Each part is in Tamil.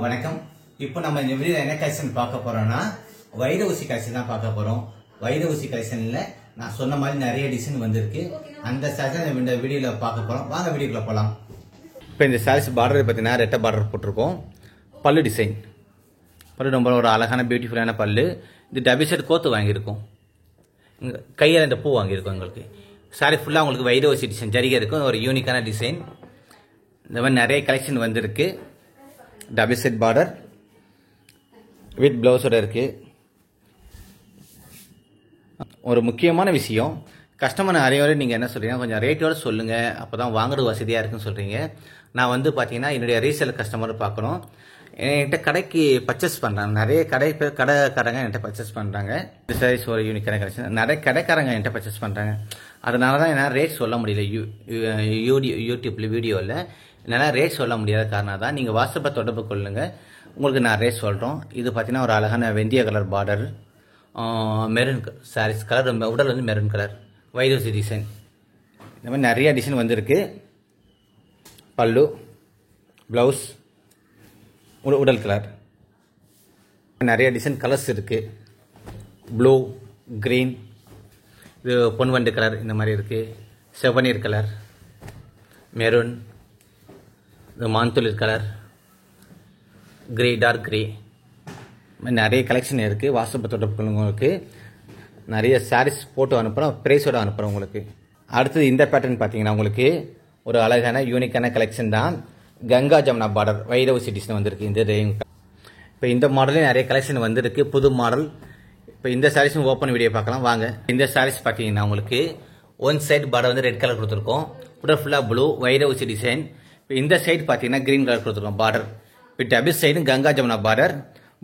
வணக்கம். இப்போ நம்ம இந்த வீடியோ என்ன கலெக்ஷன் பார்க்க போறோம்னா வைர ஊசி கலெக்ஷன் தான் பார்க்க போறோம். வைர ஊசி கலெக்ஷன்ல நான் சொன்ன மாதிரி நிறைய டிசைன் வந்திருக்கு. அந்த சாரீஸ் இந்த வீடியோல பார்க்க போறோம். வாங்க வீடியோக்குள்ள போலாம். இப்போ இந்த சாரீஸ் பார்டர் பார்த்தீங்கன்னா ரெட்டை பார்டர் போட்டிருக்கோம். பல்லு டிசைன் பல்லு ரொம்ப ஒரு அழகான பியூட்டிஃபுல்லான பல்லு. இது டபுள் செட் கோத்து வாங்கியிருக்கோம். கையில் இந்த பூ வாங்கியிருக்கோம். உங்களுக்கு சாரி ஃபுல்லாக உங்களுக்கு வைர ஊசி டிசைன் ஜரிகை இருக்கும். ஒரு யூனிக்கான டிசைன். இந்த மாதிரி நிறைய கலெக்ஷன் வந்திருக்கு. டபுள் செட் பார்டர் வித் பிளவுஸோட இருக்கு. ஒரு முக்கியமான விஷயம், கஸ்டமர் அறிவுரை நீங்கள் என்ன சொல்றீங்க, கொஞ்சம் ரேட்டோட சொல்லுங்க, அப்போதான் வாங்குறது வசதியாக இருக்குன்னு சொல்றீங்க. நான் வந்து பார்த்தீங்கன்னா என்னுடைய ரீசேல் கஸ்டமர் பார்க்கணும். என்கிட்ட கடைக்கு பர்ச்சேஸ் பண்ணுறாங்க. நிறைய கடைக்காரங்க என்கிட்ட பர்ச்சேஸ் பண்ணுறாங்க. இந்த சாரீஸ் ஒரு யூனிக்கான கலெக்ஷன். நிறைய கடைக்காரங்க என்கிட்ட பர்ச்சேஸ் பண்ணுறாங்க. அதனால தான் என்னால் ரேட் சொல்ல முடியல. யூடியூப்ல வீடியோவில் என்னால் ரேட் சொல்ல முடியாத காரணம் தான். நீங்கள் வாட்ஸ்அப்பில் தொடர்பு கொள்ளுங்க, உங்களுக்கு நான் ரேட் சொல்கிறோம். இது பார்த்தீங்கன்னா ஒரு அழகான வெந்தய colour border, maroon saris colour, உடல் வந்து மெரூன் கலர், வைரூசி டிசைன். இந்த மாதிரி நிறைய டிசைன் வந்திருக்கு. பல்லு, ப்ளவுஸ், உடல் கலர், நிறைய டிசைன் கலர்ஸ் இருக்கு. ப்ளூ, கிரீன், இது பொன்வண்டு கலர் இந்த மாதிரி இருக்கு. செவனீர் கலர், மெரூன், இது மான்துளிர் கலர், கிரே, டார்க் கிரே, நிறைய கலெக்ஷன் இருக்கு. வாட்ஸ்அப் தொடர்பு உங்களுக்கு நிறைய சாரீஸ் போட்டு அனுப்புகிறோம், ப்ரைஸோட அனுப்புகிறோம் உங்களுக்கு. அடுத்தது இந்த பேட்டர்ன் பார்த்தீங்கன்னா உங்களுக்கு ஒரு அழகான யூனிக்கான கலெக்ஷன் தான். கங்கா ஜமுனா பார்டர் வைர ஊசி டிசைன் வந்திருக்கு. இந்த இப்போ இந்த மாடலே நிறைய கலெக்ஷன் வந்திருக்கு, புது மாடல். இப்போ இந்த சாரீஸும் ஓப்பன் வீடியோ பார்க்கலாம் வாங்க. இந்த சாரீஸ் பார்த்தீங்கன்னா உங்களுக்கு ஒன் சைடு பார்டர் வந்து ரெட் கலர் கொடுத்துருக்கோம். உடல் ஃபுல்லாக ப்ளூ வைர ஊசி டிசைன். இப்போ இந்த சைடு பார்த்தீங்கன்னா கிரீன் கலர் கொடுத்துருக்கோம் பார்டர். இப்போ double side Ganga Jamuna border.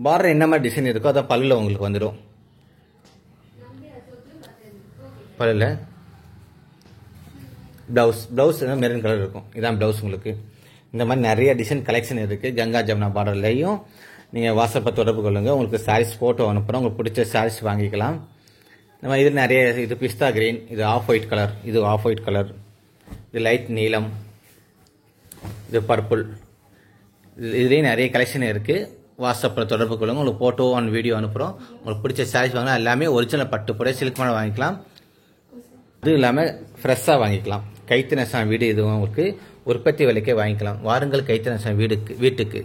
Border என்ன மாதிரி டிசைன் இருக்கோ அதான் பல்லுல உங்களுக்கு வந்துடும். பல்லுல பிளவுஸ் மெரூன் கலர் இருக்கும். இதான் பிளவுஸ் உங்களுக்கு. இந்த மாதிரி நிறைய டிசைன் கலெக்ஷன் இருக்கு. கங்கா ஜமுனா பார்டர்லையும் நீங்கள் வாட்ஸ்அப்பை தொடர்பு கொள்ளுங்க, உங்களுக்கு சாரீஸ் போட்டோ அனுப்புகிறோம். உங்களுக்கு பிடிச்ச சாரீஸ் வாங்கிக்கலாம். நம்ம இது நிறைய, இது பிஸ்தா கிரீன், இது ஆஃப் ஒயிட் கலர், இது ஆஃப் ஒயிட் கலர், இது லைட் நீலம், இது பர்பிள். இதுலேயும் நிறைய கலெக்ஷன் இருக்கு. வாட்ஸ்அப்பில் தொடர்பு கொள்ளுங்க, உங்களுக்கு போட்டோ அண்ட் வீடியோ அனுப்புகிறோம். உங்களுக்கு பிடிச்ச சாரீஸ் வாங்கினா எல்லாமே ஒரிஜினல் பட்டு புடவை சில்க் மாடல் வாங்கிக்கலாம். இது இல்லாமல் ஃப்ரெஷ்ஷாக வாங்கிக்கலாம். கைத்தனசான் வீடு இதுவும் உங்களுக்கு உற்பத்தி விலைக்கே வாங்கிக்கலாம். வாருங்கள் கைத்தனசான் வீட்டுக்கு.